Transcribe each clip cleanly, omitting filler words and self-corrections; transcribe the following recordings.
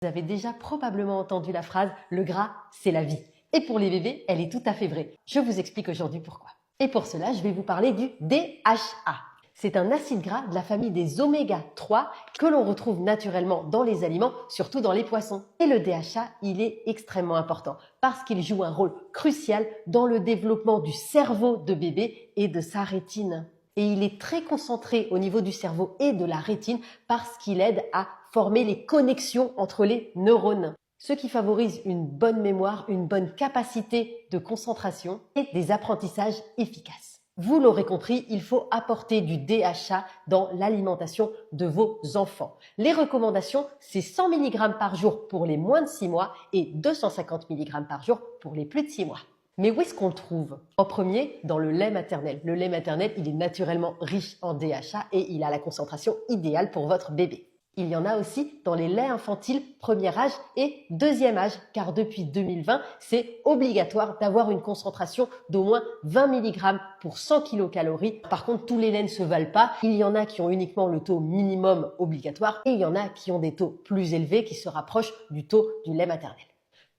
Vous avez déjà probablement entendu la phrase « le gras, c'est la vie ». Et pour les bébés, elle est tout à fait vraie. Je vous explique aujourd'hui pourquoi. Et pour cela, je vais vous parler du DHA. C'est un acide gras de la famille des oméga 3 que l'on retrouve naturellement dans les aliments, surtout dans les poissons. Et le DHA, il est extrêmement important parce qu'il joue un rôle crucial dans le développement du cerveau de bébé et de sa rétine. Et il est très concentré au niveau du cerveau et de la rétine parce qu'il aide à former les connexions entre les neurones, ce qui favorise une bonne mémoire, une bonne capacité de concentration et des apprentissages efficaces. Vous l'aurez compris, il faut apporter du DHA dans l'alimentation de vos enfants. Les recommandations, c'est 100 mg par jour pour les moins de 6 mois et 250 mg par jour pour les plus de 6 mois. Mais où est-ce qu'on le trouve? En premier, dans le lait maternel. Le lait maternel, il est naturellement riche en DHA et il a la concentration idéale pour votre bébé. Il y en a aussi dans les laits infantiles premier âge et deuxième âge, car depuis 2020, c'est obligatoire d'avoir une concentration d'au moins 20 mg pour 100 kcal. Par contre, tous les laits ne se valent pas. Il y en a qui ont uniquement le taux minimum obligatoire et il y en a qui ont des taux plus élevés qui se rapprochent du taux du lait maternel.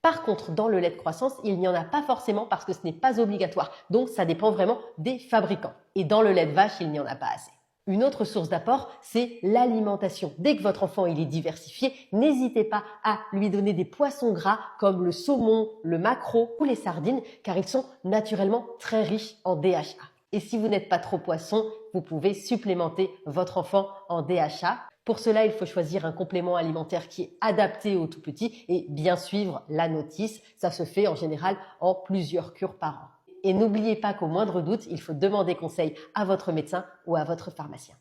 Par contre, dans le lait de croissance, il n'y en a pas forcément parce que ce n'est pas obligatoire. Donc, ça dépend vraiment des fabricants. Et dans le lait de vache, il n'y en a pas assez. Une autre source d'apport, c'est l'alimentation. Dès que votre enfant il est diversifié, n'hésitez pas à lui donner des poissons gras comme le saumon, le maquereau ou les sardines, car ils sont naturellement très riches en DHA. Et si vous n'êtes pas trop poisson, vous pouvez supplémenter votre enfant en DHA. Pour cela, il faut choisir un complément alimentaire qui est adapté aux tout petits et bien suivre la notice. Ça se fait en général en plusieurs cures par an. Et n'oubliez pas qu'au moindre doute, il faut demander conseil à votre médecin ou à votre pharmacien.